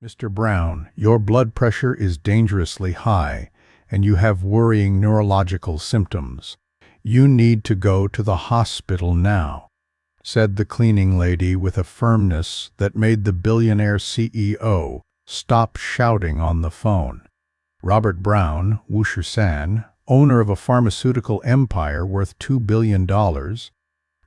Mr. Brown, your blood pressure is dangerously high, and you have worrying neurological symptoms. You need to go to the hospital now," said the cleaning lady with a firmness that made the billionaire CEO stop shouting on the phone. Robert Brown, Wusher-san, owner of a pharmaceutical empire worth $2 billion,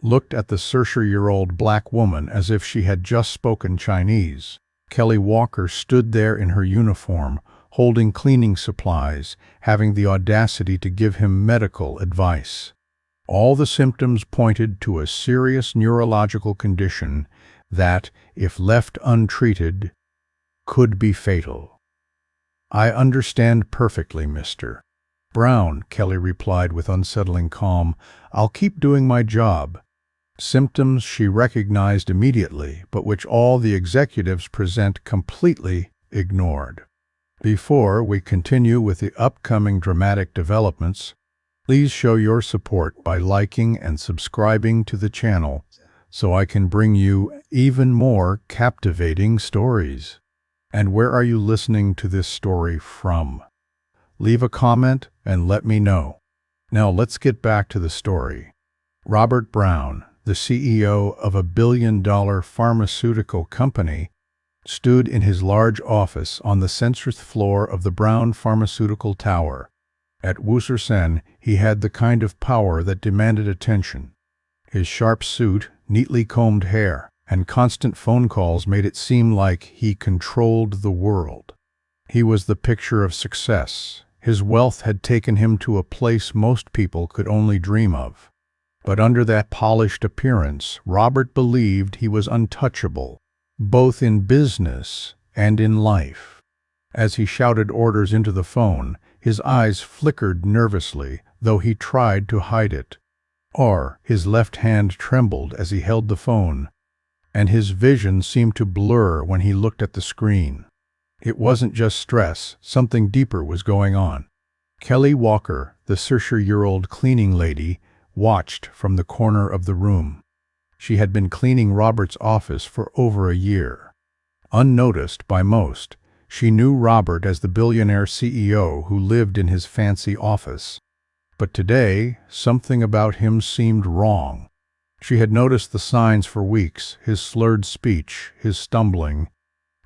looked at the 30-year-old black woman as if she had just spoken Chinese. Kelly Walker stood there in her uniform, holding cleaning supplies, having the audacity to give him medical advice. All the symptoms pointed to a serious neurological condition that, if left untreated, could be fatal. "I understand perfectly, Mr. Brown," Kelly replied with unsettling calm. "I'll keep doing my job." Symptoms she recognized immediately, but which all the executives present completely ignored. Before we continue with the upcoming dramatic developments, please show your support by liking and subscribing to the channel so I can bring you even more captivating stories. And where are you listening to this story from? Leave a comment and let me know. Now let's get back to the story. Robert Brown, the CEO of a billion-dollar pharmaceutical company, stood in his large office on the 10th floor of the Brown Pharmaceutical Tower. At Wusser-san, he had the kind of power that demanded attention. His sharp suit, neatly combed hair, and constant phone calls made it seem like he controlled the world. He was the picture of success. His wealth had taken him to a place most people could only dream of. But under that polished appearance, Robert believed he was untouchable, both in business and in life. As he shouted orders into the phone, his eyes flickered nervously, though he tried to hide it. Or his left hand trembled as he held the phone, and his vision seemed to blur when he looked at the screen. It wasn't just stress, something deeper was going on. Kelly Walker, the 30-year-old cleaning lady, watched from the corner of the room. She had been cleaning Robert's office for over a year. Unnoticed by most, she knew Robert as the billionaire CEO who lived in his fancy office. But today, something about him seemed wrong. She had noticed the signs for weeks, his slurred speech, his stumbling,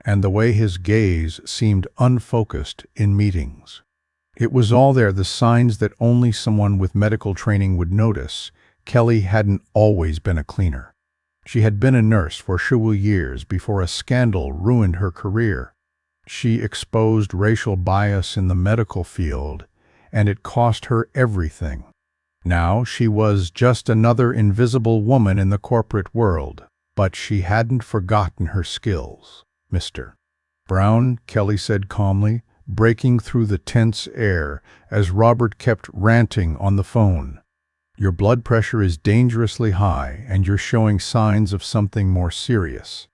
and the way his gaze seemed unfocused in meetings. It was all there, the signs that only someone with medical training would notice. Kelly hadn't always been a cleaner. She had been a nurse for several years before a scandal ruined her career. She exposed racial bias in the medical field, and it cost her everything. Now she was just another invisible woman in the corporate world, but she hadn't forgotten her skills. "Mr. Brown," Kelly said calmly, breaking through the tense air as Robert kept ranting on the phone. "Your blood pressure is dangerously high, and you're showing signs of something more serious.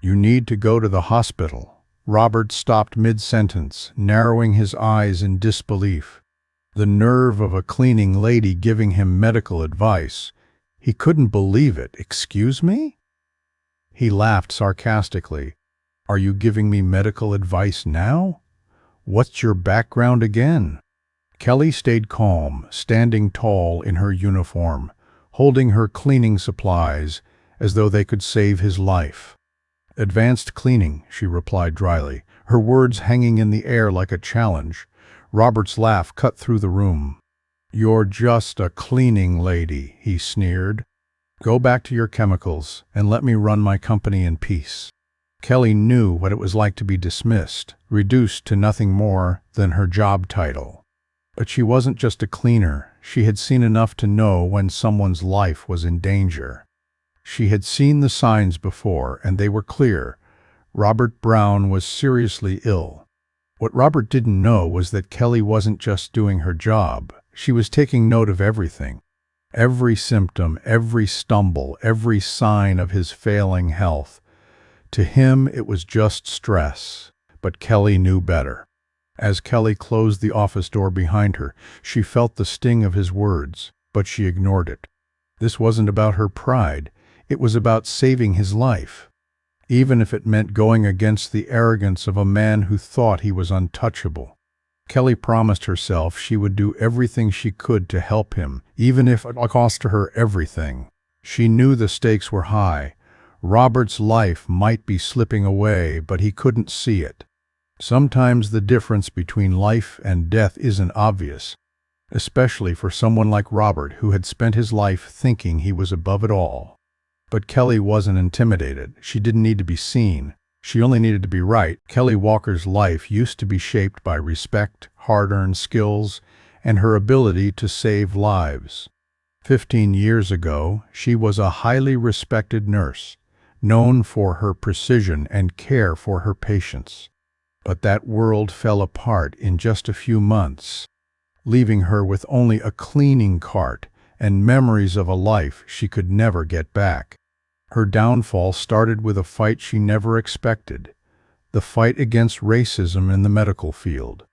You need to go to the hospital." Robert stopped mid-sentence, narrowing his eyes in disbelief. The nerve of a cleaning lady giving him medical advice. He couldn't believe it. "Excuse me?" He laughed sarcastically. "Are you giving me medical advice now? What's your background again?" Kelly stayed calm, standing tall in her uniform, holding her cleaning supplies as though they could save his life. "Advanced cleaning," she replied dryly, her words hanging in the air like a challenge. Robert's laugh cut through the room. "You're just a cleaning lady," he sneered. "Go back to your chemicals and let me run my company in peace." Kelly knew what it was like to be dismissed, reduced to nothing more than her job title. But she wasn't just a cleaner. She had seen enough to know when someone's life was in danger. She had seen the signs before, and they were clear. Robert Brown was seriously ill. What Robert didn't know was that Kelly wasn't just doing her job. She was taking note of everything. Every symptom, every stumble, every sign of his failing health. To him, it was just stress, but Kelly knew better. As Kelly closed the office door behind her, she felt the sting of his words, but she ignored it. This wasn't about her pride. It was about saving his life. even if it meant going against the arrogance of a man who thought he was untouchable. Kelly promised herself she would do everything she could to help him, even if it cost her everything. She knew the stakes were high. Robert's life might be slipping away, but he couldn't see it. Sometimes the difference between life and death isn't obvious, especially for someone like Robert, who had spent his life thinking he was above it all. But Kelly wasn't intimidated. She didn't need to be seen. She only needed to be right. Kelly Walker's life used to be shaped by respect, hard-earned skills, and her ability to save lives. 15 years ago, she was a highly respected nurse, known for her precision and care for her patients. But that world fell apart in just a few months, leaving her with only a cleaning cart and memories of a life she could never get back. Her downfall started with a fight she never expected, the fight against racism in the medical field.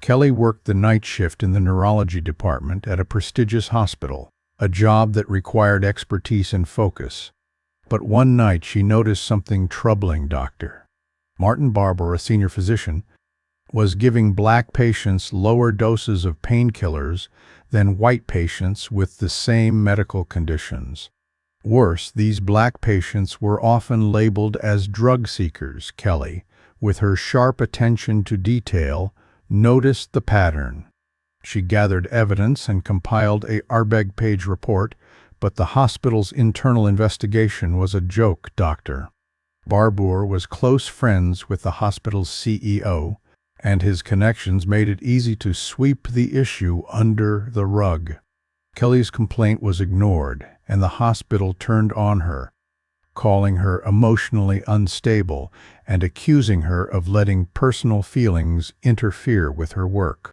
Kelly worked the night shift in the neurology department at a prestigious hospital, a job that required expertise and focus. But one night she noticed something troubling. Dr. Martin Barber, a senior physician, was giving black patients lower doses of painkillers than white patients with the same medical conditions. Worse, these black patients were often labeled as drug seekers. Kelly, with her sharp attention to detail, noticed the pattern. She gathered evidence and compiled a 100-page report, but the hospital's internal investigation was a joke. Dr. Barbour was close friends with the hospital's CEO, and his connections made it easy to sweep the issue under the rug. Kelly's complaint was ignored, and the hospital turned on her, calling her emotionally unstable and accusing her of letting personal feelings interfere with her work.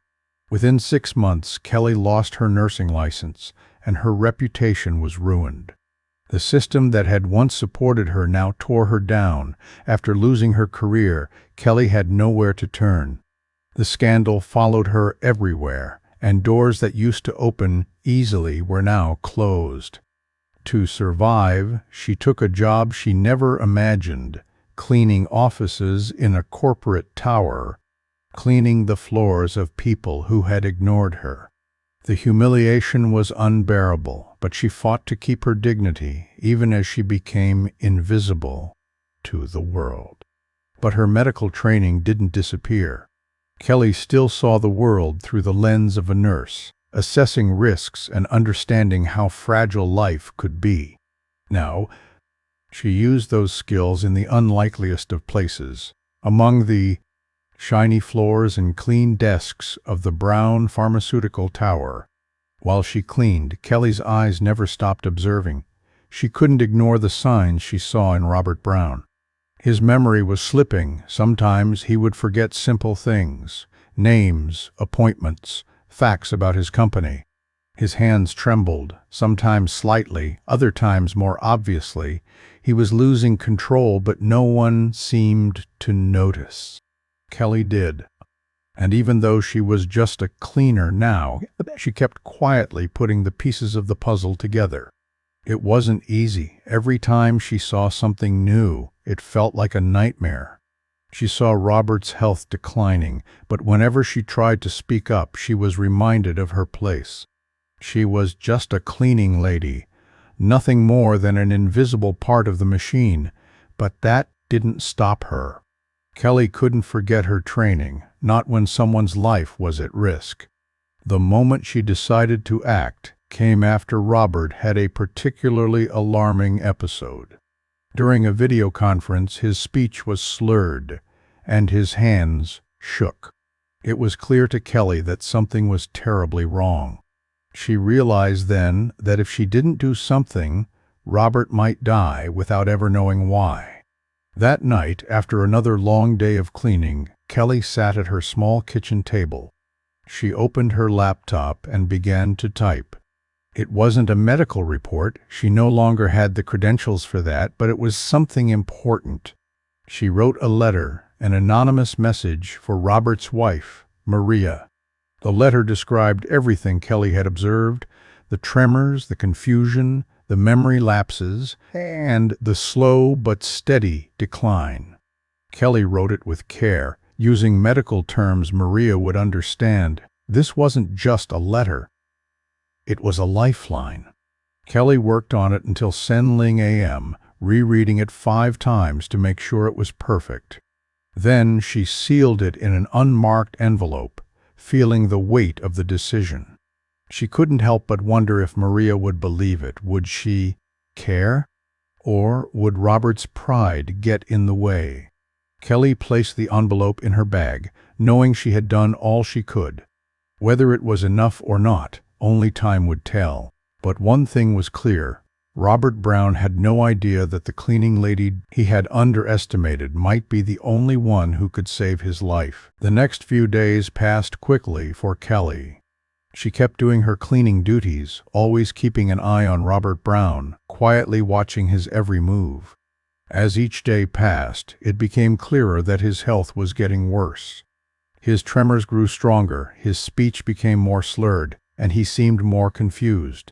Within 6 months, Kelly lost her nursing license, and her reputation was ruined. The system that had once supported her now tore her down. After losing her career, Kelly had nowhere to turn. The scandal followed her everywhere, and doors that used to open easily were now closed. To survive, she took a job she never imagined, cleaning offices in a corporate tower, cleaning the floors of people who had ignored her. The humiliation was unbearable, but she fought to keep her dignity, even as she became invisible to the world. But her medical training didn't disappear. Kelly still saw the world through the lens of a nurse, assessing risks and understanding how fragile life could be. Now, she used those skills in the unlikeliest of places, among the shiny floors and clean desks of the brown pharmaceutical tower. While she cleaned, Kelly's eyes never stopped observing. She couldn't ignore the signs she saw in Robert Brown. His memory was slipping. Sometimes he would forget simple things, names, appointments, facts about his company. His hands trembled, sometimes slightly, other times more obviously. He was losing control, but no one seemed to notice. Kelly did. And even though she was just a cleaner now, she kept quietly putting the pieces of the puzzle together. It wasn't easy. Every time she saw something new, it felt like a nightmare. She saw Robert's health declining, but whenever she tried to speak up, she was reminded of her place. She was just a cleaning lady, nothing more than an invisible part of the machine, but that didn't stop her. Kelly couldn't forget her training, not when someone's life was at risk. The moment she decided to act came after Robert had a particularly alarming episode. During a video conference, his speech was slurred, and his hands shook. It was clear to Kelly that something was terribly wrong. She realized then that if she didn't do something, Robert might die without ever knowing why. That night, after another long day of cleaning, Kelly sat at her small kitchen table. She opened her laptop and began to type. It wasn't a medical report. She no longer had the credentials for that, but it was something important. She wrote a letter, an anonymous message for Robert's wife, Maria. The letter described everything Kelly had observed: the tremors, the confusion, the memory lapses, and the slow but steady decline. Kelly wrote it with care, using medical terms Maria would understand. This wasn't just a letter. It was a lifeline. Kelly worked on it until Senling a.m., rereading it 5 times to make sure it was perfect. Then she sealed it in an unmarked envelope, feeling the weight of the decision. She couldn't help but wonder if Maria would believe it. Would she care? Or would Robert's pride get in the way? Kelly placed the envelope in her bag, knowing she had done all she could. Whether it was enough or not, only time would tell. But one thing was clear. Robert Brown had no idea that the cleaning lady he had underestimated might be the only one who could save his life. The next few days passed quickly for Kelly. She kept doing her cleaning duties, always keeping an eye on Robert Brown, quietly watching his every move. As each day passed, it became clearer that his health was getting worse. His tremors grew stronger, his speech became more slurred, and he seemed more confused.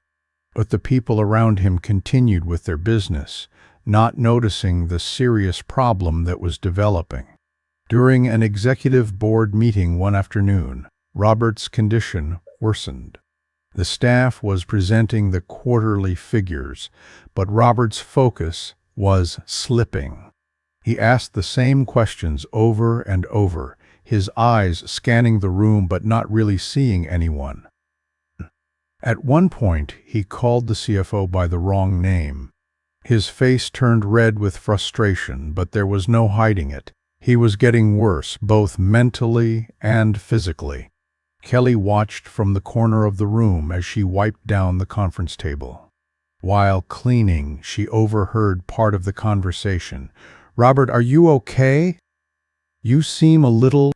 But the people around him continued with their business, not noticing the serious problem that was developing. During an executive board meeting one afternoon, Robert's condition worsened. The staff was presenting the quarterly figures, but Robert's focus was slipping. He asked the same questions over and over, his eyes scanning the room but not really seeing anyone. At one point, he called the CFO by the wrong name. His face turned red with frustration, but there was no hiding it. He was getting worse, both mentally and physically. Kelly watched from the corner of the room as she wiped down the conference table. While cleaning, she overheard part of the conversation. "Robert, are you okay? You seem a little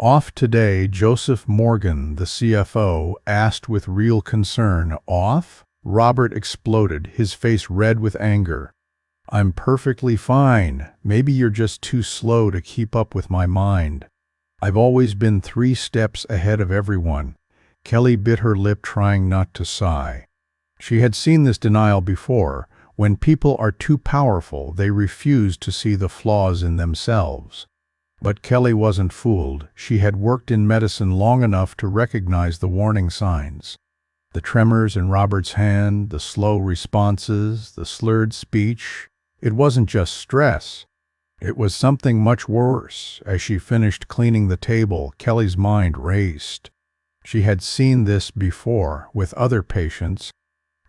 off today." Joseph Morgan, the CFO, asked with real concern. "Off?" Robert exploded, his face red with anger. "I'm perfectly fine. Maybe you're just too slow to keep up with my mind. I've always been 3 steps ahead of everyone." Kelly bit her lip, trying not to sigh. She had seen this denial before. When people are too powerful, they refuse to see the flaws in themselves. But Kelly wasn't fooled. She had worked in medicine long enough to recognize the warning signs. The tremors in Robert's hand, the slow responses, the slurred speech. It wasn't just stress. It was something much worse. As she finished cleaning the table, Kelly's mind raced. She had seen this before with other patients,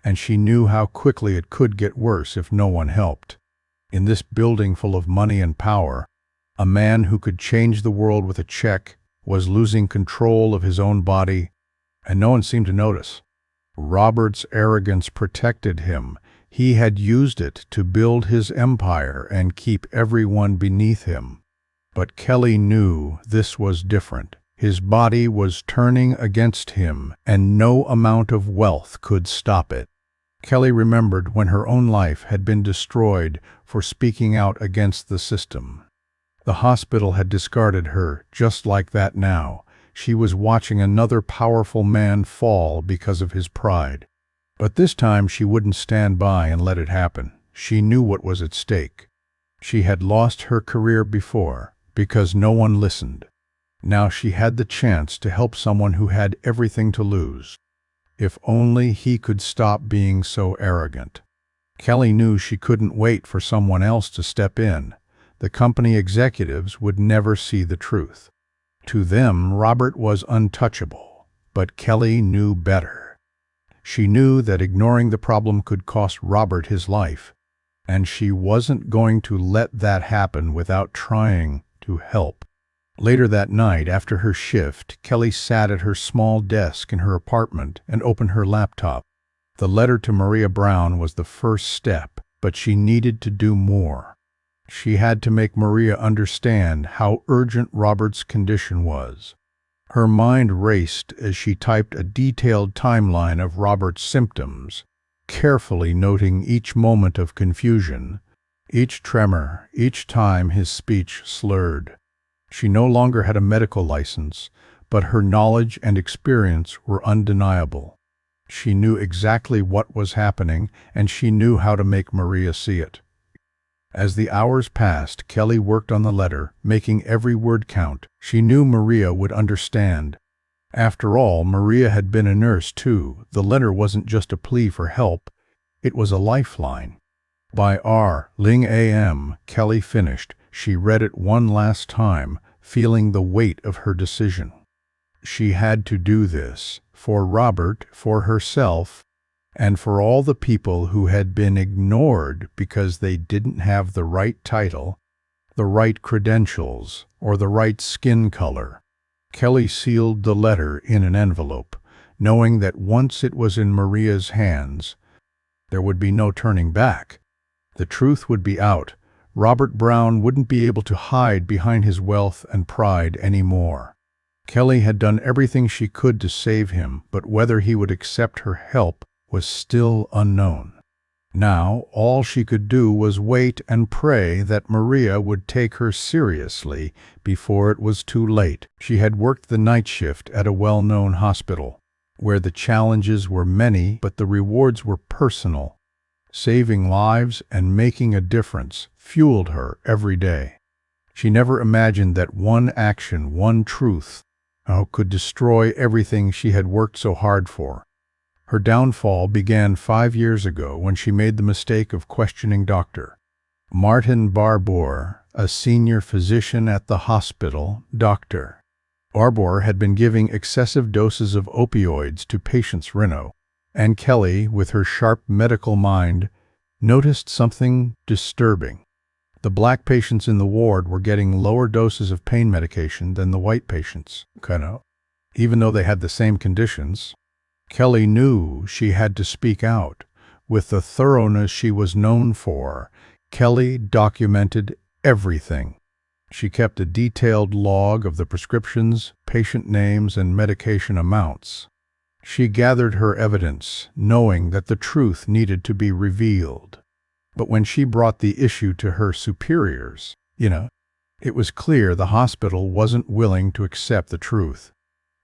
and she knew how quickly it could get worse if no one helped. In this building full of money and power, a man who could change the world with a check was losing control of his own body, and no one seemed to notice. Robert's arrogance protected him. He had used it to build his empire and keep everyone beneath him. But Kelly knew this was different. His body was turning against him, and no amount of wealth could stop it. Kelly remembered when her own life had been destroyed for speaking out against the system. The hospital had discarded her just like that now. She was watching another powerful man fall because of his pride. But this time she wouldn't stand by and let it happen. She knew what was at stake. She had lost her career before because no one listened. Now she had the chance to help someone who had everything to lose. If only he could stop being so arrogant. Kelly knew she couldn't wait for someone else to step in. The company executives would never see the truth. To them, Robert was untouchable, but Kelly knew better. She knew that ignoring the problem could cost Robert his life, and she wasn't going to let that happen without trying to help. Later that night, after her shift, Kelly sat at her small desk in her apartment and opened her laptop. The letter to Maria Brown was the first step, but she needed to do more. She had to make Maria understand how urgent Robert's condition was. Her mind raced as she typed a detailed timeline of Robert's symptoms, carefully noting each moment of confusion, each tremor, each time his speech slurred. She no longer had a medical license, but her knowledge and experience were undeniable. She knew exactly what was happening, and she knew how to make Maria see it. As the hours passed, Kelly worked on the letter, making every word count. She knew Maria would understand. After all, Maria had been a nurse too. The letter wasn't just a plea for help, it was a lifeline. By R-ling a.m., Kelly finished. She read it one last time, feeling the weight of her decision. She had to do this, for Robert, for herself, and for all the people who had been ignored because they didn't have the right title, the right credentials, or the right skin color. Kelly sealed the letter in an envelope, knowing that once it was in Maria's hands, there would be no turning back. The truth would be out. Robert Brown wouldn't be able to hide behind his wealth and pride anymore. Kelly had done everything she could to save him, but whether he would accept her help was still unknown. Now, all she could do was wait and pray that Maria would take her seriously before it was too late. She had worked the night shift at a well-known hospital, where the challenges were many but the rewards were personal. Saving lives and making a difference fueled her every day. She never imagined that one action, one truth, could destroy everything she had worked so hard for. Her downfall began 5 years ago when she made the mistake of questioning Dr. Martin Barbour, a senior physician at the hospital. Dr. Barbour had been giving excessive doses of opioids to patients Reno, and Kelly, with her sharp medical mind, noticed something disturbing. The black patients in the ward were getting lower doses of pain medication than the white patients, even though they had the same conditions. Kelly knew she had to speak out. With the thoroughness she was known for, Kelly documented everything. She kept a detailed log of the prescriptions, patient names, and medication amounts. She gathered her evidence, knowing that the truth needed to be revealed. But when she brought the issue to her superiors, it was clear the hospital wasn't willing to accept the truth.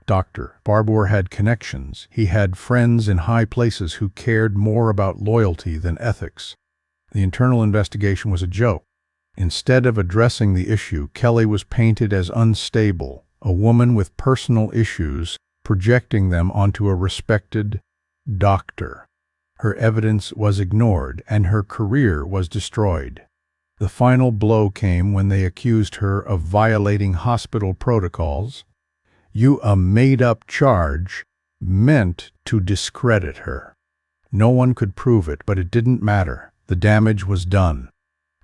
Dr. Barbour had connections. He had friends in high places who cared more about loyalty than ethics. The internal investigation was a joke. Instead of addressing the issue, Kelly was painted as unstable, a woman with personal issues, projecting them onto a respected doctor. Her evidence was ignored, and her career was destroyed. The final blow came when they accused her of violating hospital protocols. A made-up charge meant to discredit her. No one could prove it, but it didn't matter. The damage was done.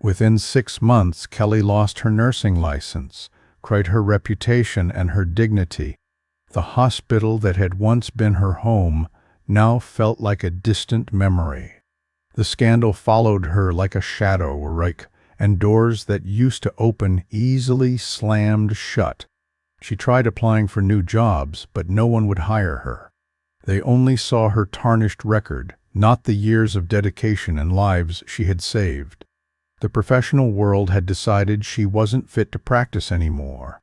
Within 6 months, Kelly lost her nursing license, cried her reputation and her dignity. The hospital that had once been her home now felt like a distant memory. The scandal followed her like a shadow, and doors that used to open easily slammed shut. She tried applying for new jobs, but no one would hire her. They only saw her tarnished record, not the years of dedication and lives she had saved. The professional world had decided she wasn't fit to practice anymore,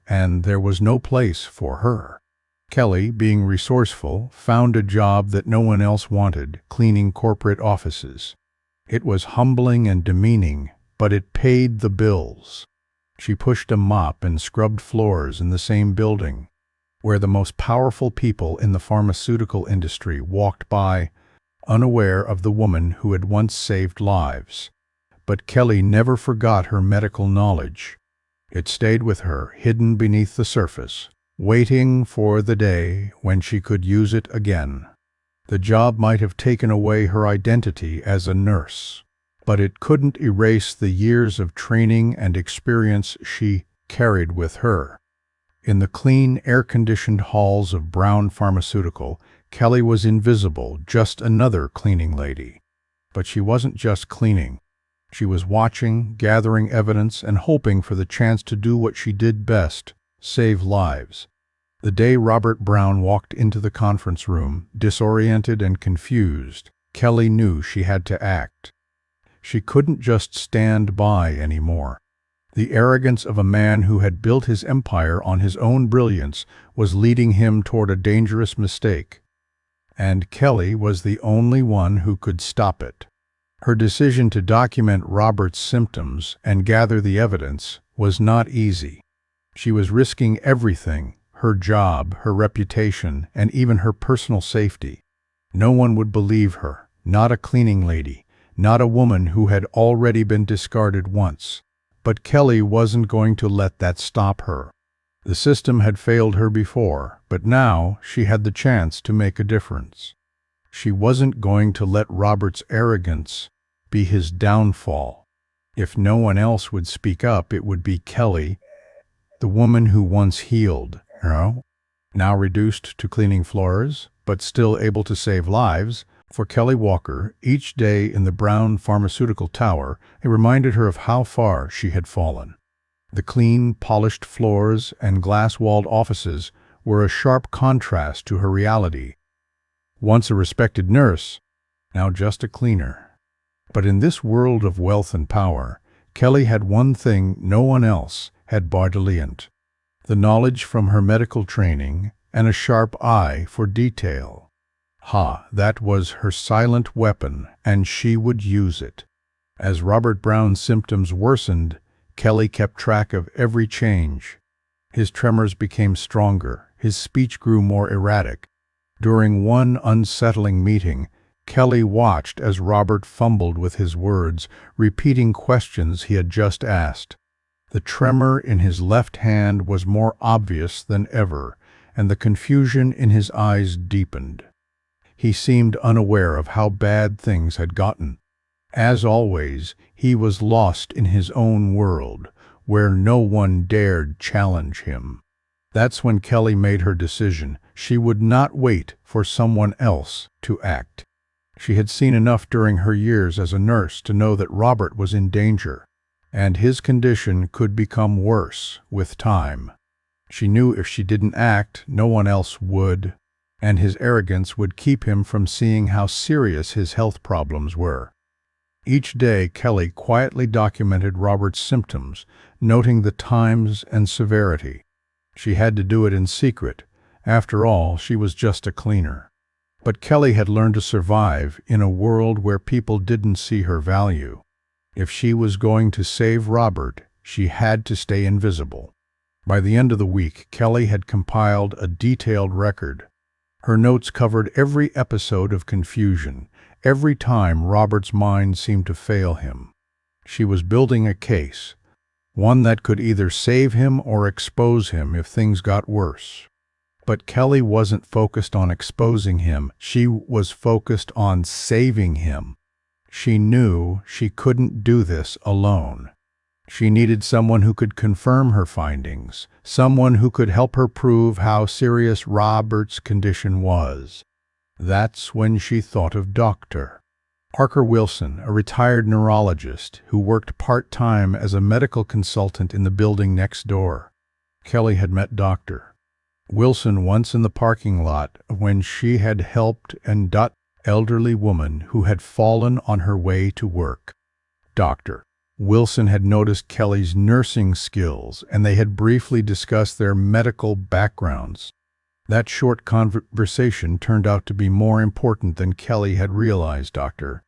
and there was no place for her. Kelly, being resourceful, found a job that no one else wanted, cleaning corporate offices. It was humbling and demeaning, but it paid the bills. She pushed a mop and scrubbed floors in the same building, where the most powerful people in the pharmaceutical industry walked by, unaware of the woman who had once saved lives. But Kelly never forgot her medical knowledge. It stayed with her, hidden beneath the surface, waiting for the day when she could use it again. The job might have taken away her identity as a nurse, but it couldn't erase the years of training and experience she carried with her. In the clean, air-conditioned halls of Brown Pharmaceutical, Kelly was invisible, just another cleaning lady. But she wasn't just cleaning. She was watching, gathering evidence, and hoping for the chance to do what she did best, save lives. The day Robert Brown walked into the conference room, disoriented and confused, Kelly knew she had to act. She couldn't just stand by anymore. The arrogance of a man who had built his empire on his own brilliance was leading him toward a dangerous mistake. and Kelly was the only one who could stop it. Her decision to document Robert's symptoms and gather the evidence was not easy. She was risking everything: her job, her reputation, and even her personal safety. No one would believe her, not a cleaning lady, not a woman who had already been discarded once. But Kelly wasn't going to let that stop her. The system had failed her before, but now she had the chance to make a difference. She wasn't going to let Robert's arrogance be his downfall. If no one else would speak up, it would be Kelly, the woman who once healed, now reduced to cleaning floors, but still able to save lives. For Kelly Walker, each day in the brown pharmaceutical tower, it reminded her of how far she had fallen. The clean, polished floors and glass-walled offices were a sharp contrast to her reality. Once a respected nurse, now just a cleaner. But in this world of wealth and power, Kelly had one thing no one else had brilliant: the knowledge from her medical training and a sharp eye for detail. That was her silent weapon, and she would use it. As Robert Brown's symptoms worsened, Kelly kept track of every change. His tremors became stronger, his speech grew more erratic. During one unsettling meeting, Kelly watched as Robert fumbled with his words, repeating questions he had just asked. The tremor in his left hand was more obvious than ever, and the confusion in his eyes deepened. He seemed unaware of how bad things had gotten. As always, he was lost in his own world, where no one dared challenge him. That's when Kelly made her decision. She would not wait for someone else to act. She had seen enough during her years as a nurse to know that Robert was in danger, and his condition could become worse with time. She knew if she didn't act, no one else would, and his arrogance would keep him from seeing how serious his health problems were. Each day, Kelly quietly documented Robert's symptoms, noting the times and severity. She had to do it in secret. After all, she was just a cleaner. But Kelly had learned to survive in a world where people didn't see her value. If she was going to save Robert, she had to stay invisible. By the end of the week, Kelly had compiled a detailed record. Her notes covered every episode of confusion, every time Robert's mind seemed to fail him. She was building a case, one that could either save him or expose him if things got worse. But Kelly wasn't focused on exposing him, she was focused on saving him. She knew she couldn't do this alone. She needed someone who could confirm her findings, someone who could help her prove how serious Robert's condition was. That's when she thought of Dr. Parker Wilson, a retired neurologist who worked part-time as a medical consultant in the building next door. Kelly had met Dr. Wilson once in the parking lot when she had helped an elderly woman who had fallen on her way to work. Dr. Wilson had noticed Kelly's nursing skills, and they had briefly discussed their medical backgrounds. That short conversation turned out to be more important than Kelly had realized. Dr.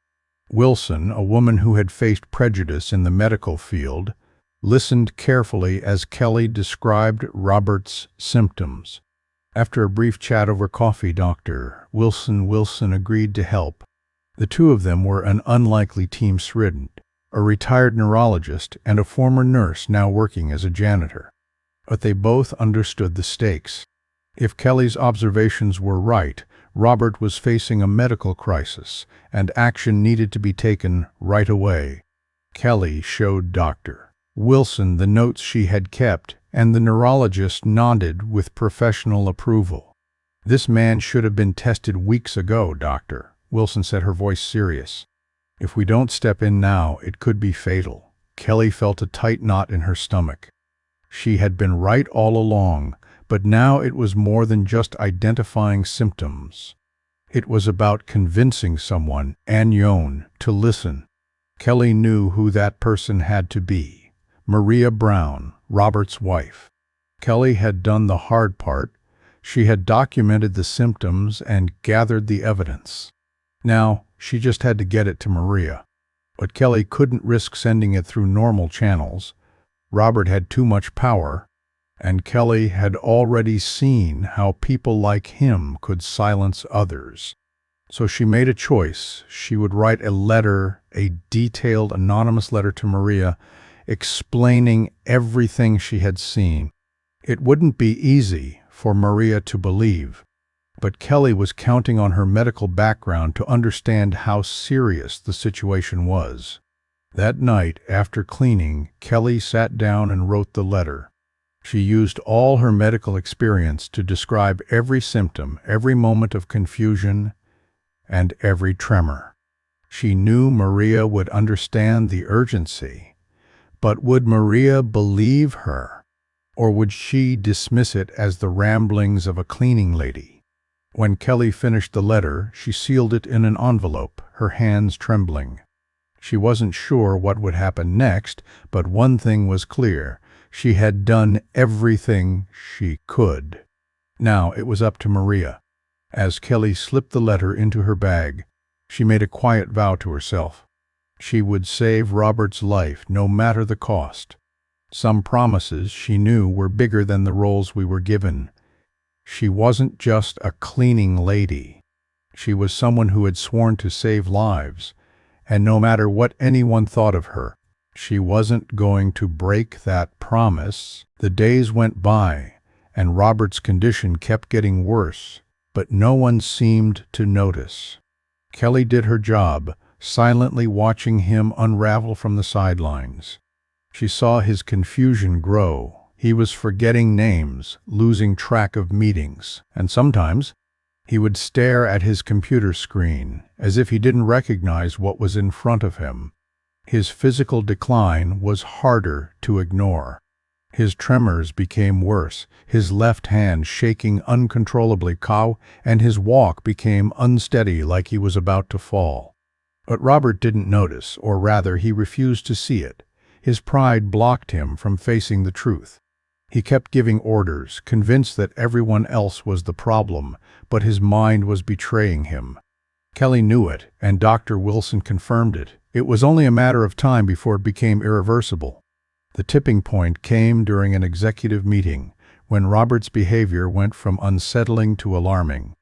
Wilson, a woman who had faced prejudice in the medical field, listened carefully as Kelly described Robert's symptoms. After a brief chat over coffee, Dr. Wilson agreed to help. The two of them were an unlikely team: a retired neurologist and a former nurse now working as a janitor. But they both understood the stakes. If Kelly's observations were right, Robert was facing a medical crisis, and action needed to be taken right away. Kelly showed Dr. Wilson the notes she had kept, and the neurologist nodded with professional approval. "This man should have been tested weeks ago, Dr." Wilson said, her voice serious. "If we don't step in now, it could be fatal." Kelly felt a tight knot in her stomach. She had been right all along, but now it was more than just identifying symptoms. It was about convincing someone, to listen. Kelly knew who that person had to be: Maria Brown, Robert's wife. Kelly had done the hard part. She had documented the symptoms and gathered the evidence. Now, she just had to get it to Maria. But Kelly couldn't risk sending it through normal channels. Robert had too much power, and Kelly had already seen how people like him could silence others. So she made a choice. She would write a letter, a detailed, anonymous letter to Maria, explaining everything she had seen. It wouldn't be easy for Maria to believe, but Kelly was counting on her medical background to understand how serious the situation was. That night, after cleaning, Kelly sat down and wrote the letter. She used all her medical experience to describe every symptom, every moment of confusion, and every tremor. She knew Maria would understand the urgency, but would Maria believe her, or would she dismiss it as the ramblings of a cleaning lady? When Kelly finished the letter, she sealed it in an envelope, her hands trembling. She wasn't sure what would happen next, but one thing was clear. She had done everything she could. Now it was up to Maria. As Kelly slipped the letter into her bag, she made a quiet vow to herself. She would save Robert's life, no matter the cost. Some promises, she knew, were bigger than the roles we were given. She wasn't just a cleaning lady. She was someone who had sworn to save lives, and no matter what anyone thought of her, she wasn't going to break that promise. The days went by, and Robert's condition kept getting worse, but no one seemed to notice. Kelly did her job, silently watching him unravel from the sidelines. She saw his confusion grow. He was forgetting names, losing track of meetings, and sometimes he would stare at his computer screen as if he didn't recognize what was in front of him. His physical decline was harder to ignore. His tremors became worse, his left hand shaking uncontrollably, and his walk became unsteady like he was about to fall. But Robert didn't notice, or rather, he refused to see it. His pride blocked him from facing the truth. He kept giving orders, convinced that everyone else was the problem, but his mind was betraying him. Kelly knew it, and Dr. Wilson confirmed it. It was only a matter of time before it became irreversible. The tipping point came during an executive meeting, when Robert's behavior went from unsettling to alarming.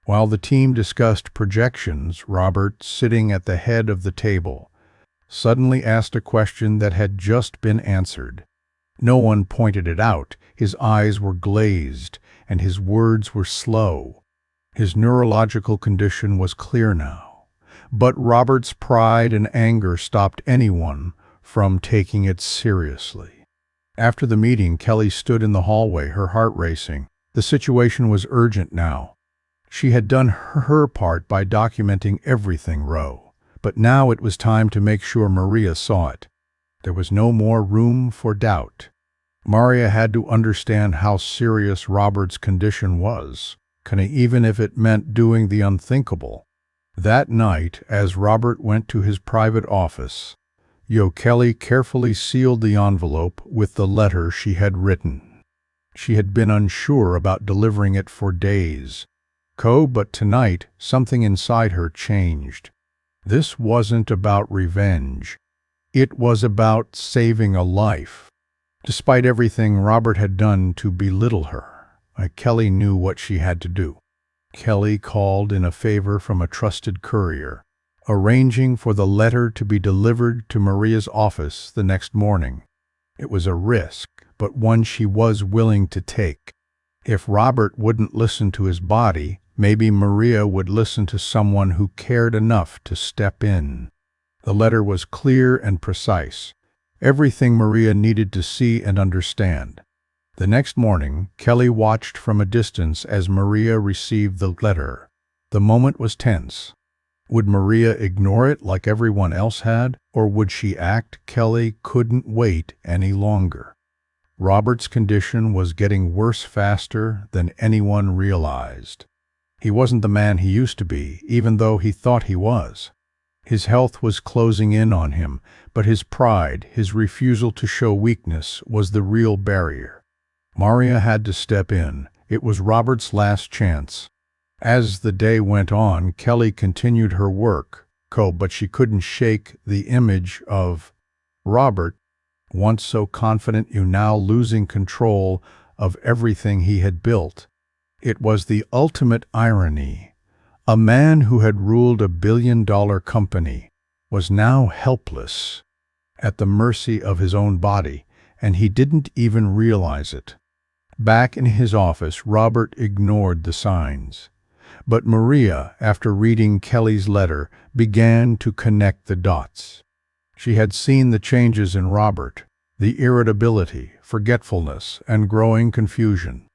While the team discussed projections, Robert, sitting at the head of the table, suddenly asked a question that had just been answered. No one pointed it out. His eyes were glazed, and his words were slow. His neurological condition was clear now, but Robert's pride and anger stopped anyone from taking it seriously. After the meeting, Kelly stood in the hallway, her heart racing. The situation was urgent now. She had done her part by documenting everything, but now it was time to make sure Maria saw it. There was no more room for doubt. Maria had to understand how serious Robert's condition was, even if it meant doing the unthinkable. That night, as Robert went to his private office, Kelly carefully sealed the envelope with the letter she had written. She had been unsure about delivering it for days. But tonight, something inside her changed. This wasn't about revenge. It was about saving a life. Despite everything Robert had done to belittle her, Kelly knew what she had to do. Kelly called in a favor from a trusted courier, arranging for the letter to be delivered to Maria's office the next morning. It was a risk, but one she was willing to take. If Robert wouldn't listen to his body, maybe Maria would listen to someone who cared enough to step in. The letter was clear and precise, everything Maria needed to see and understand. The next morning, Kelly watched from a distance as Maria received the letter. The moment was tense. Would Maria ignore it like everyone else had, or would she act? Kelly couldn't wait any longer. Robert's condition was getting worse faster than anyone realized. He wasn't the man he used to be, even though he thought he was. His health was closing in on him, but his pride, his refusal to show weakness, was the real barrier. Maria had to step in, It was Robert's last chance. As the day went on, Kelly continued her work, but she couldn't shake the image of Robert, once so confident, now losing control of everything he had built. It was the ultimate irony. A man who had ruled a billion-dollar company was now helpless, at the mercy of his own body, and he didn't even realize it. Back in his office, Robert ignored the signs. But Maria, after reading Kelly's letter, began to connect the dots. She had seen the changes in Robert, the irritability, forgetfulness, and growing confusion.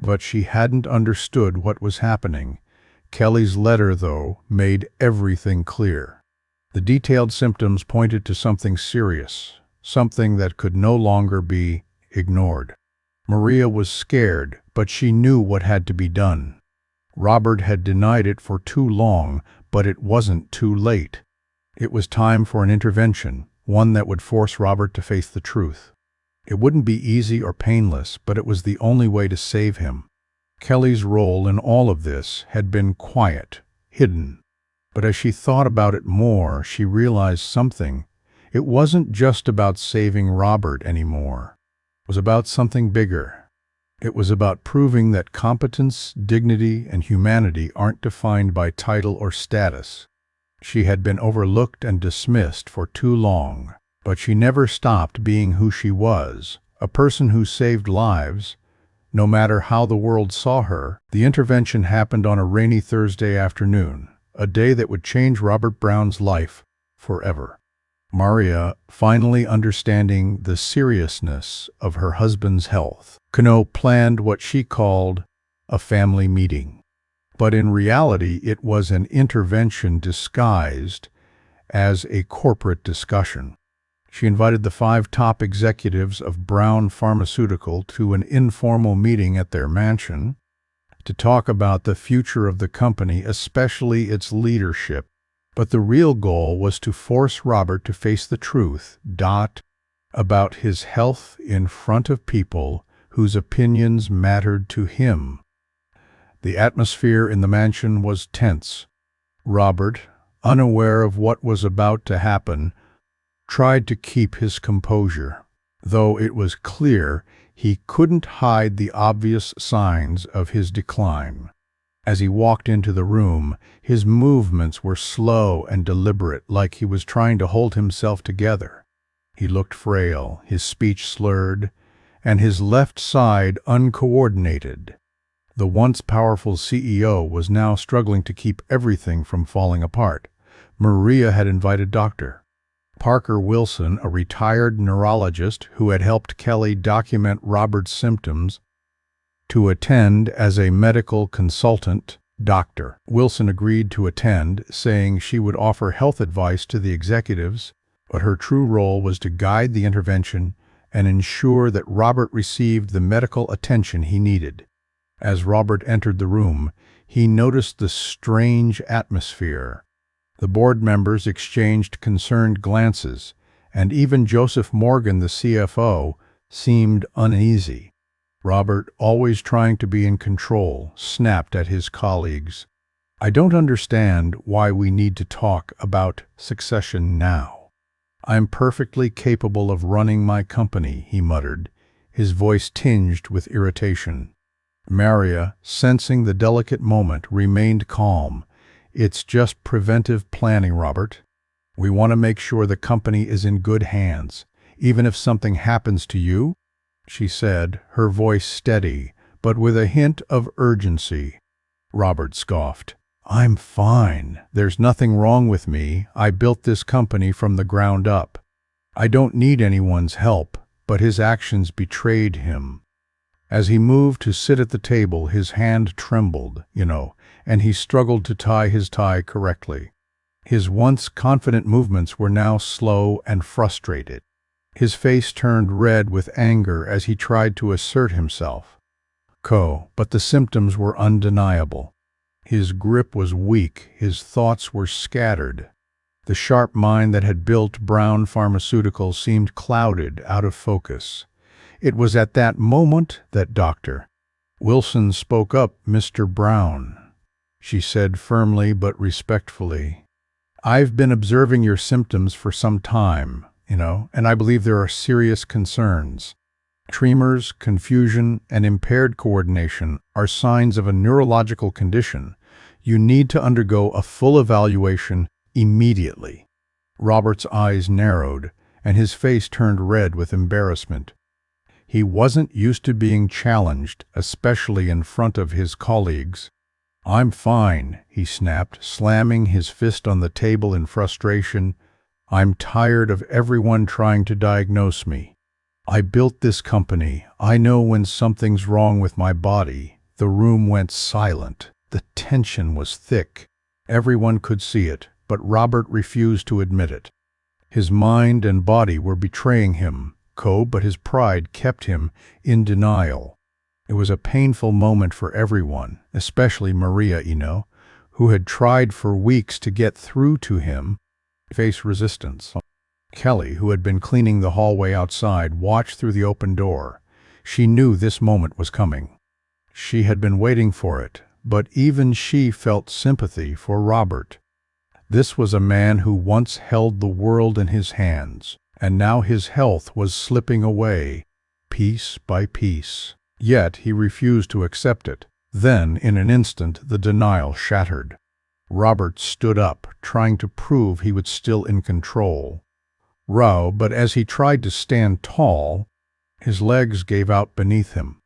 But she hadn't understood what was happening. Kelly's letter, though, made everything clear. The detailed symptoms pointed to something serious, something that could no longer be ignored. Maria was scared, but she knew what had to be done. Robert had denied it for too long, but it wasn't too late. It was time for an intervention, one that would force Robert to face the truth. It wouldn't be easy or painless, but it was the only way to save him. Kelly's role in all of this had been quiet, hidden. But as she thought about it more, she realized something. It wasn't just about saving Robert anymore. It was about something bigger. It was about proving that competence, dignity, and humanity aren't defined by title or status. She had been overlooked and dismissed for too long, but she never stopped being who she was, a person who saved lives, no matter how the world saw her. The intervention happened on a rainy Thursday afternoon, a day that would change Robert Brown's life forever. Maria, finally understanding the seriousness of her husband's health, planned what she called a family meeting. But in reality, it was an intervention disguised as a corporate discussion. She invited the 5 top executives of Brown Pharmaceutical to an informal meeting at their mansion to talk about the future of the company, especially its leadership. But the real goal was to force Robert to face the truth, about his health in front of people whose opinions mattered to him. The atmosphere in the mansion was tense. Robert, unaware of what was about to happen, tried to keep his composure, though it was clear he couldn't hide the obvious signs of his decline. As he walked into the room, his movements were slow and deliberate, like he was trying to hold himself together. He looked frail, his speech slurred, and his left side uncoordinated. The once powerful CEO was now struggling to keep everything from falling apart. Maria had invited Dr. Parker Wilson, a retired neurologist who had helped Kelly document Robert's symptoms, to attend as a medical consultant. Dr. Wilson agreed to attend, saying she would offer health advice to the executives, but her true role was to guide the intervention and ensure that Robert received the medical attention he needed. As Robert entered the room, he noticed the strange atmosphere. The board members exchanged concerned glances, and even Joseph Morgan, the CFO, seemed uneasy. Robert, always trying to be in control, snapped at his colleagues. "I don't understand why we need to talk about succession now. I'm perfectly capable of running my company," he muttered, his voice tinged with irritation. Maria, sensing the delicate moment, remained calm. "It's just preventive planning, Robert. We want to make sure the company is in good hands, even if something happens to you," she said, her voice steady, but with a hint of urgency. Robert scoffed. "I'm fine. There's nothing wrong with me. I built this company from the ground up. I don't need anyone's help," but his actions betrayed him. As he moved to sit at the table, his hand trembled, and he struggled to tie his tie correctly. His once confident movements were now slow and frustrated. His face turned red with anger as he tried to assert himself. But the symptoms were undeniable. His grip was weak, his thoughts were scattered. The sharp mind that had built Brown Pharmaceuticals seemed clouded, out of focus. It was at that moment that Dr. Wilson spoke up, "Mr. Brown," she said firmly but respectfully. "I've been observing your symptoms for some time, and I believe there are serious concerns. Tremors, confusion, and impaired coordination are signs of a neurological condition. You need to undergo a full evaluation immediately." Robert's eyes narrowed, and his face turned red with embarrassment. He wasn't used to being challenged, especially in front of his colleagues. "I'm fine," he snapped, slamming his fist on the table in frustration. "I'm tired of everyone trying to diagnose me. I built this company. I know when something's wrong with my body." The room went silent. The tension was thick. Everyone could see it, but Robert refused to admit it. His mind and body were betraying him, but his pride kept him in denial. It was a painful moment for everyone, especially Maria, who had tried for weeks to get through to him, faced resistance. Kelly, who had been cleaning the hallway outside, watched through the open door. She knew this moment was coming. She had been waiting for it, but even she felt sympathy for Robert. This was a man who once held the world in his hands, and now his health was slipping away, piece by piece. Yet he refused to accept it. Then, in an instant, the denial shattered. Robert stood up, trying to prove he was still in control. But as he tried to stand tall, his legs gave out beneath him.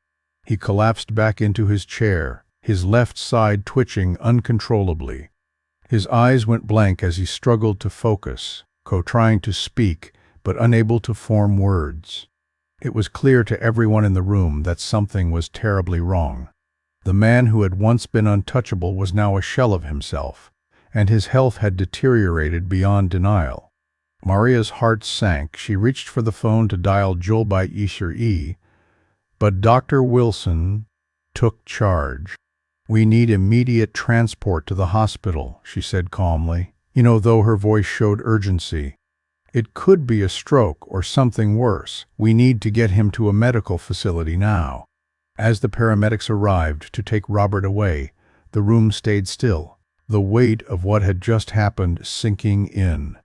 He collapsed back into his chair, his left side twitching uncontrollably. His eyes went blank as he struggled to focus, trying to speak, but unable to form words. It was clear to everyone in the room that something was terribly wrong. The man who had once been untouchable was now a shell of himself, and his health had deteriorated beyond denial. Maria's heart sank. She reached for the phone to dial Joel by Isher, but Dr. Wilson took charge. "We need immediate transport to the hospital," she said calmly, though her voice showed urgency. "It could be a stroke or something worse. We need to get him to a medical facility now." As the paramedics arrived to take Robert away, the room stayed still, the weight of what had just happened sinking in.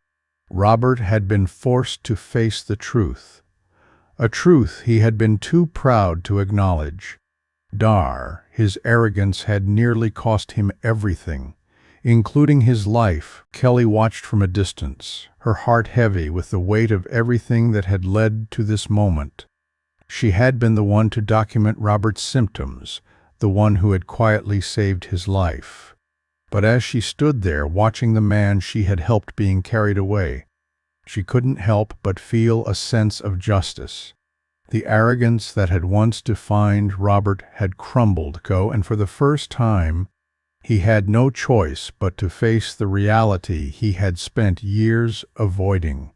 Robert had been forced to face the truth, a truth he had been too proud to acknowledge. His arrogance had nearly cost him everything, including his life. Kelly watched from a distance, her heart heavy with the weight of everything that had led to this moment. She had been the one to document Robert's symptoms, the one who had quietly saved his life. But as she stood there watching the man she had helped being carried away, she couldn't help but feel a sense of justice. The arrogance that had once defined Robert had crumbled, and for the first time, he had no choice but to face the reality he had spent years avoiding.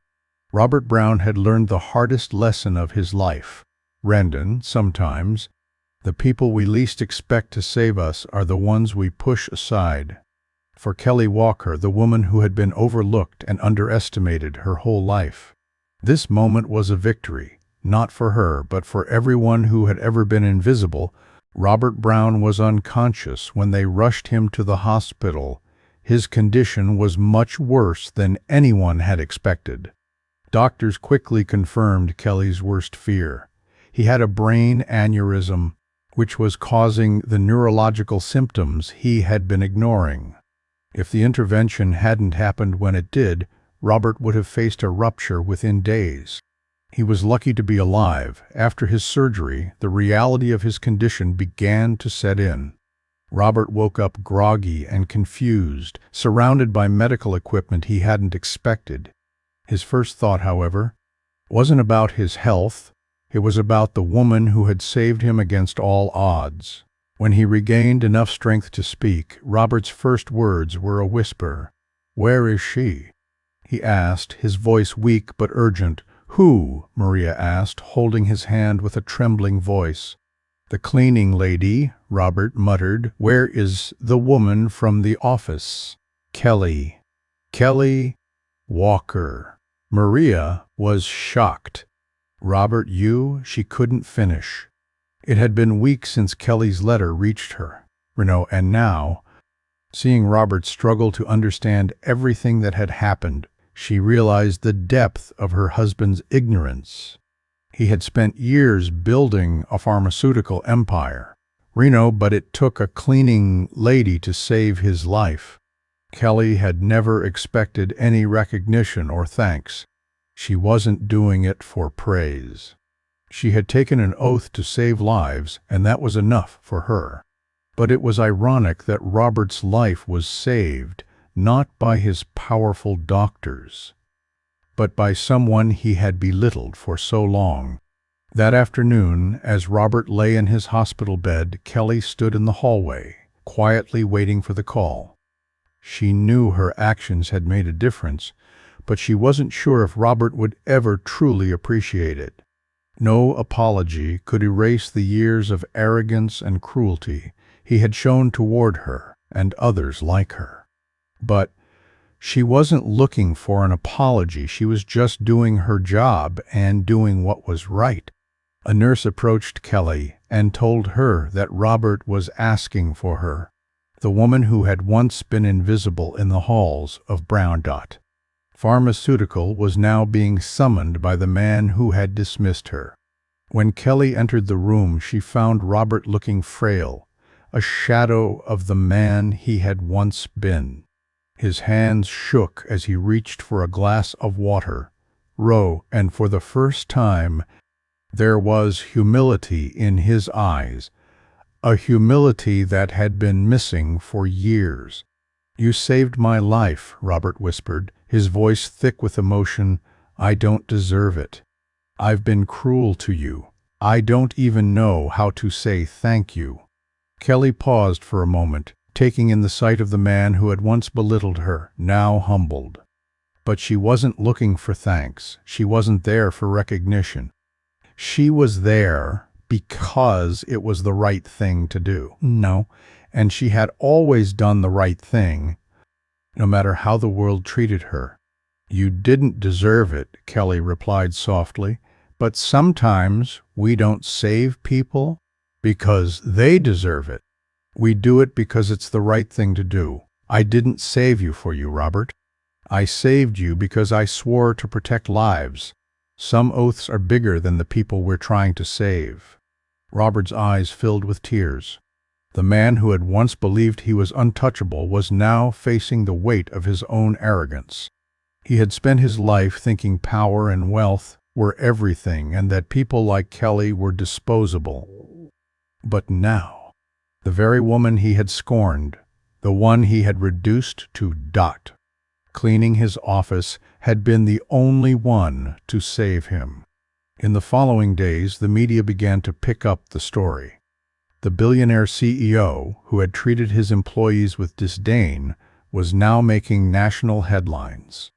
Robert Brown had learned the hardest lesson of his life. "Rendon, sometimes, the people we least expect to save us are the ones we push aside." For Kelly Walker, the woman who had been overlooked and underestimated her whole life, this moment was a victory, not for her, but for everyone who had ever been invisible. Robert Brown was unconscious when they rushed him to the hospital. His condition was much worse than anyone had expected. Doctors quickly confirmed Kelly's worst fear. He had a brain aneurysm, which was causing the neurological symptoms he had been ignoring. If the intervention hadn't happened when it did, Robert would have faced a rupture within days. He was lucky to be alive. After his surgery, the reality of his condition began to set in. Robert woke up groggy and confused, surrounded by medical equipment he hadn't expected. His first thought, however, wasn't about his health. It was about the woman who had saved him against all odds. When he regained enough strength to speak, Robert's first words were a whisper. "Where is she?" he asked, his voice weak but urgent. "Who?" Maria asked, holding his hand with a trembling voice. "The cleaning lady," Robert muttered. "Where is the woman from the office?" "Kelly. Kelly Walker." Maria was shocked. "Robert, you?" She couldn't finish. It had been weeks since Kelly's letter reached her, and now, seeing Robert struggle to understand everything that had happened, she realized the depth of her husband's ignorance. He had spent years building a pharmaceutical empire, but it took a cleaning lady to save his life. Kelly had never expected any recognition or thanks. She wasn't doing it for praise. She had taken an oath to save lives, and that was enough for her. But it was ironic that Robert's life was saved not by his powerful doctors, but by someone he had belittled for so long. That afternoon, as Robert lay in his hospital bed, Kelly stood in the hallway, quietly waiting for the call. She knew her actions had made a difference, but she wasn't sure if Robert would ever truly appreciate it. No apology could erase the years of arrogance and cruelty he had shown toward her and others like her. But she wasn't looking for an apology. She was just doing her job and doing what was right. A nurse approached Kelly and told her that Robert was asking for her, the woman who had once been invisible in the halls of Brown Dot. Pharmaceutical was now being summoned by the man who had dismissed her. When Kelly entered the room, she found Robert looking frail, a shadow of the man he had once been. His hands shook as he reached for a glass of water. And for the first time, there was humility in his eyes, a humility that had been missing for years. "You saved my life," Robert whispered, his voice thick with emotion. "I don't deserve it. I've been cruel to you. I don't even know how to say thank you." Kelly paused for a moment, taking in the sight of the man who had once belittled her, now humbled. But she wasn't looking for thanks. She wasn't there for recognition. She was there because it was the right thing to do. And she had always done the right thing, no matter how the world treated her. "You didn't deserve it," Kelly replied softly, "but sometimes we don't save people because they deserve it. We do it because it's the right thing to do. I didn't save you for you, Robert. I saved you because I swore to protect lives. Some oaths are bigger than the people we're trying to save." Robert's eyes filled with tears. The man who had once believed he was untouchable was now facing the weight of his own arrogance. He had spent his life thinking power and wealth were everything and that people like Kelly were disposable. But now, the very woman he had scorned, the one he had reduced to dot, cleaning his office, had been the only one to save him. In the following days, the media began to pick up the story. The billionaire CEO, who had treated his employees with disdain, was now making national headlines.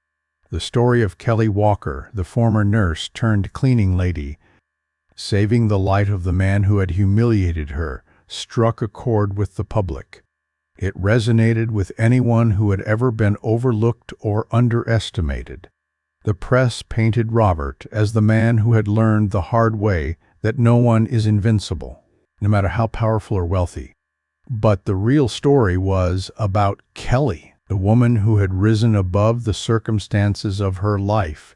The story of Kelly Walker, the former nurse turned cleaning lady, saving the life of the man who had humiliated her, struck a chord with the public. It resonated with anyone who had ever been overlooked or underestimated. The press painted Robert as the man who had learned the hard way that no one is invincible, no matter how powerful or wealthy. But the real story was about Kelly, the woman who had risen above the circumstances of her life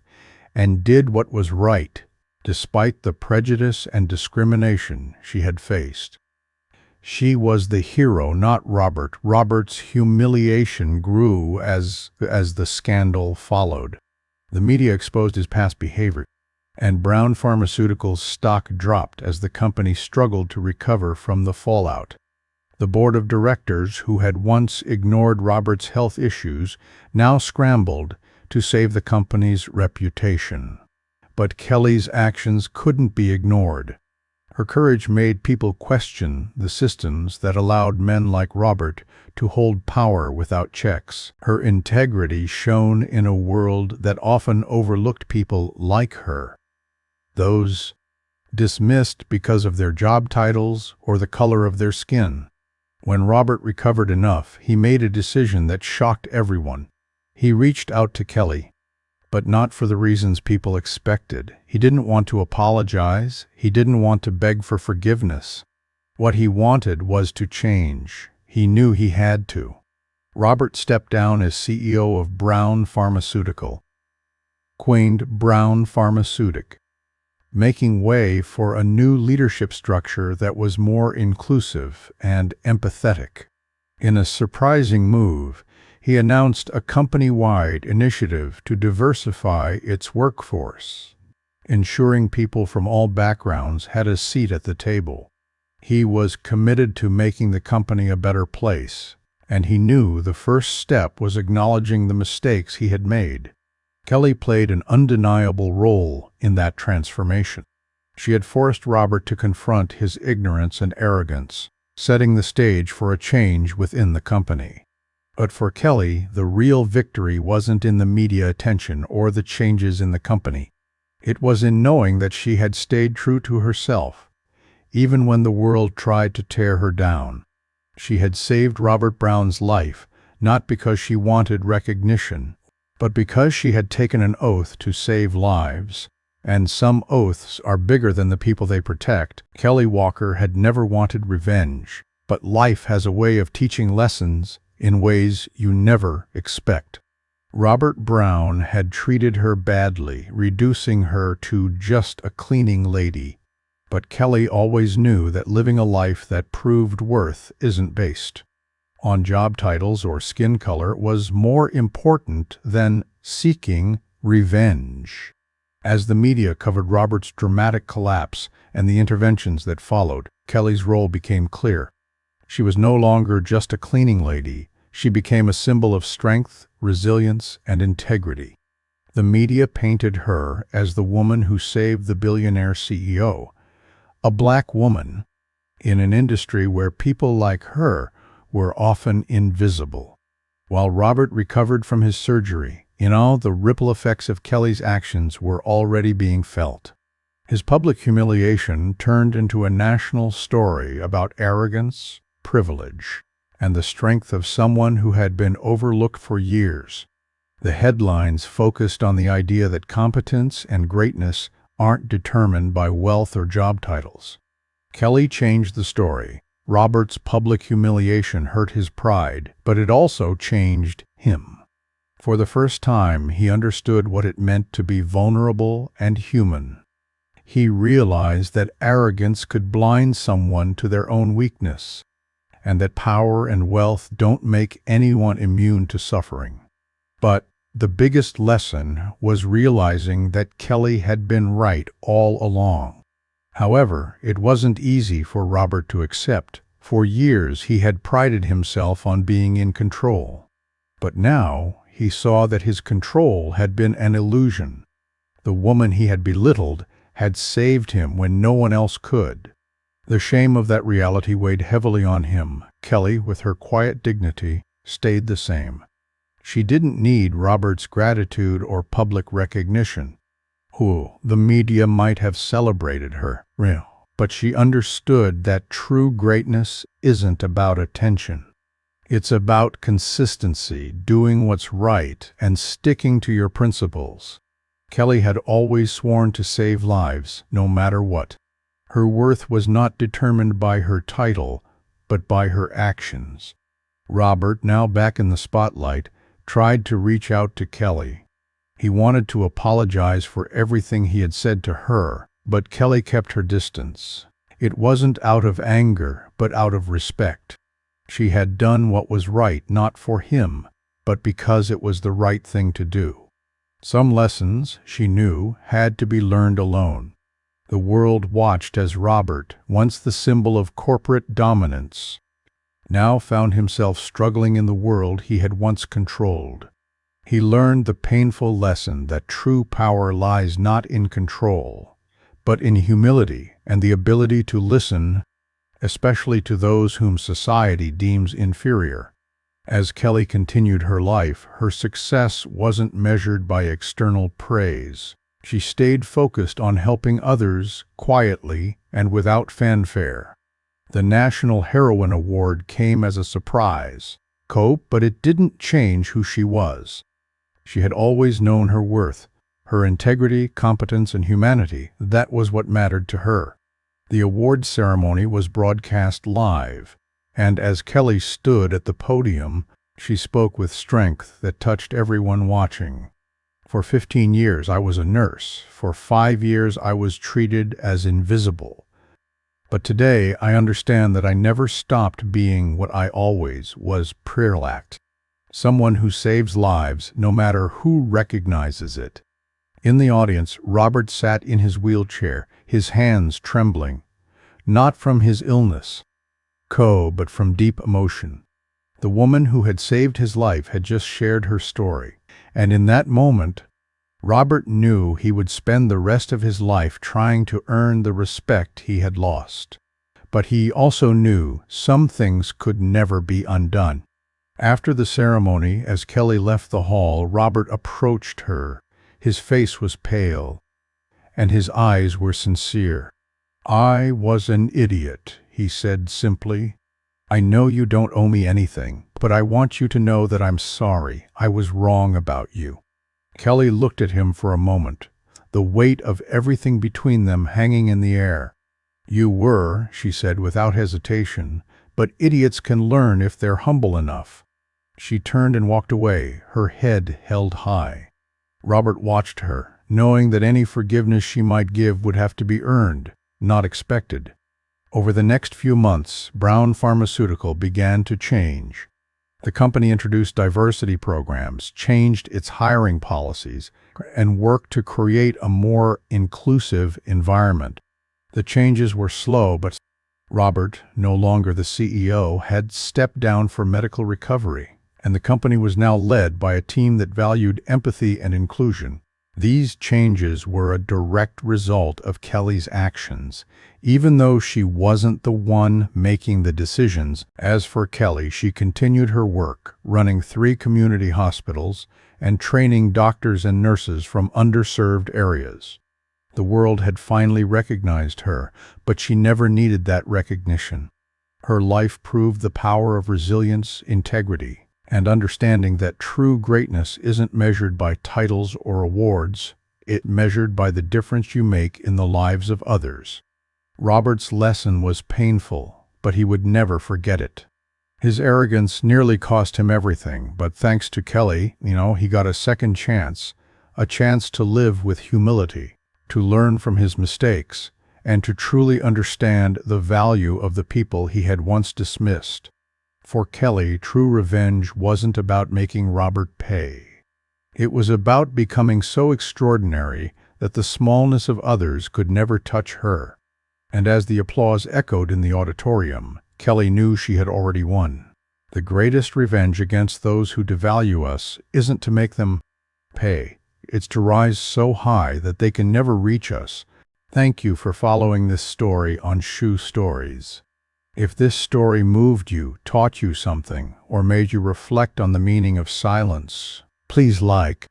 and did what was right, despite the prejudice and discrimination she had faced. She was the hero, not Robert. Robert's humiliation grew as the scandal followed. The media exposed his past behavior, and Brown Pharmaceuticals' stock dropped as the company struggled to recover from the fallout. The board of directors, who had once ignored Robert's health issues, now scrambled to save the company's reputation. But Kelly's actions couldn't be ignored. Her courage made people question the systems that allowed men like Robert to hold power without checks. Her integrity shone in a world that often overlooked people like her, those dismissed because of their job titles or the color of their skin. When Robert recovered enough, he made a decision that shocked everyone. He reached out to Kelly, but not for the reasons people expected. He didn't want to apologize. He didn't want to beg for forgiveness. What he wanted was to change. He knew he had to. Robert stepped down as CEO of Brown Pharmaceutical, coined Brown Pharmaceutic, making way for a new leadership structure that was more inclusive and empathetic. In a surprising move, he announced a company-wide initiative to diversify its workforce, ensuring people from all backgrounds had a seat at the table. He was committed to making the company a better place, and he knew the first step was acknowledging the mistakes he had made. Kelly played an undeniable role in that transformation. She had forced Robert to confront his ignorance and arrogance, setting the stage for a change within the company. But for Kelly, the real victory wasn't in the media attention or the changes in the company. It was in knowing that she had stayed true to herself, even when the world tried to tear her down. She had saved Robert Brown's life, not because she wanted recognition, but because she had taken an oath to save lives. And some oaths are bigger than the people they protect. Kelly Walker had never wanted revenge, but life has a way of teaching lessons in ways you never expect. Robert Brown had treated her badly, reducing her to just a cleaning lady. But Kelly always knew that living a life that proved worth isn't based on job titles or skin color was more important than seeking revenge. As the media covered Robert's dramatic collapse and the interventions that followed, Kelly's role became clear. She was no longer just a cleaning lady. She became a symbol of strength, resilience, and integrity. The media painted her as the woman who saved the billionaire CEO, a black woman in an industry where people like her were often invisible. While Robert recovered from his surgery, the ripple effects of Kelly's actions were already being felt. His public humiliation turned into a national story about arrogance, privilege, and the strength of someone who had been overlooked for years. The headlines focused on the idea that competence and greatness aren't determined by wealth or job titles. Kelly changed the story. Robert's public humiliation hurt his pride, but it also changed him. For the first time, he understood what it meant to be vulnerable and human. He realized that arrogance could blind someone to their own weakness, and that power and wealth don't make anyone immune to suffering. But the biggest lesson was realizing that Kelly had been right all along. However, it wasn't easy for Robert to accept. For years, he had prided himself on being in control. But now, he saw that his control had been an illusion. The woman he had belittled had saved him when no one else could. The shame of that reality weighed heavily on him. Kelly, with her quiet dignity, stayed the same. She didn't need Robert's gratitude or public recognition. The media might have celebrated her, but she understood that true greatness isn't about attention. It's about consistency, doing what's right, and sticking to your principles. Kelly had always sworn to save lives, no matter what. Her worth was not determined by her title, but by her actions. Robert, now back in the spotlight, tried to reach out to Kelly. He wanted to apologize for everything he had said to her, but Kelly kept her distance. It wasn't out of anger, but out of respect. She had done what was right, not for him, but because it was the right thing to do. Some lessons, she knew, had to be learned alone. The world watched as Robert, once the symbol of corporate dominance, now found himself struggling in the world he had once controlled. He learned the painful lesson that true power lies not in control, but in humility and the ability to listen, especially to those whom society deems inferior. As Kelly continued her life, her success wasn't measured by external praise. She stayed focused on helping others quietly and without fanfare. The National Heroine Award came as a surprise, but it didn't change who she was. She had always known her worth, her integrity, competence, and humanity. That was what mattered to her. The awards ceremony was broadcast live, and as Kelly stood at the podium, she spoke with strength that touched everyone watching. For 15 years I was a nurse. For 5 years I was treated as invisible. But today I understand that I never stopped being what I always was, perpetuating. Someone who saves lives, no matter who recognizes it. In the audience, Robert sat in his wheelchair, his hands trembling, not from his illness, but from deep emotion. The woman who had saved his life had just shared her story, and in that moment, Robert knew he would spend the rest of his life trying to earn the respect he had lost. But he also knew some things could never be undone. After the ceremony, as Kelly left the hall, Robert approached her. His face was pale, and his eyes were sincere. "I was an idiot," he said simply. "I know you don't owe me anything, but I want you to know that I'm sorry. I was wrong about you." Kelly looked at him for a moment, the weight of everything between them hanging in the air. "You were," she said without hesitation, "but idiots can learn if they're humble enough." She turned and walked away, her head held high. Robert watched her, knowing that any forgiveness she might give would have to be earned, not expected. Over the next few months, Brown Pharmaceutical began to change. The company introduced diversity programs, changed its hiring policies, and worked to create a more inclusive environment. The changes were slow, but Robert, no longer the CEO, had stepped down for medical recovery, and the company was now led by a team that valued empathy and inclusion. These changes were a direct result of Kelly's actions, even though she wasn't the one making the decisions. As for Kelly, she continued her work, running 3 community hospitals and training doctors and nurses from underserved areas. The world had finally recognized her, but she never needed that recognition. Her life proved the power of resilience, integrity, and understanding that true greatness isn't measured by titles or awards, it's measured by the difference you make in the lives of others. Robert's lesson was painful, but he would never forget it. His arrogance nearly cost him everything, but thanks to Kelly, he got a second chance, a chance to live with humility, to learn from his mistakes, and to truly understand the value of the people he had once dismissed. For Kelly, true revenge wasn't about making Robert pay. It was about becoming so extraordinary that the smallness of others could never touch her. And as the applause echoed in the auditorium, Kelly knew she had already won. The greatest revenge against those who devalue us isn't to make them pay. It's to rise so high that they can never reach us. Thank you for following this story on Shoe Stories. If this story moved you, taught you something, or made you reflect on the meaning of silence, please like,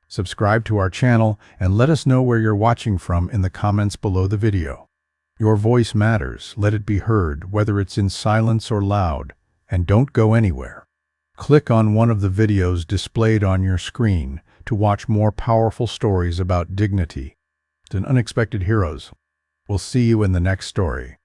subscribe to our channel, and let us know where you're watching from in the comments below the video. Your voice matters. Let it be heard, whether it's in silence or loud, and don't go anywhere. Click on one of the videos displayed on your screen to watch more powerful stories about dignity and unexpected heroes. We'll see you in the next story.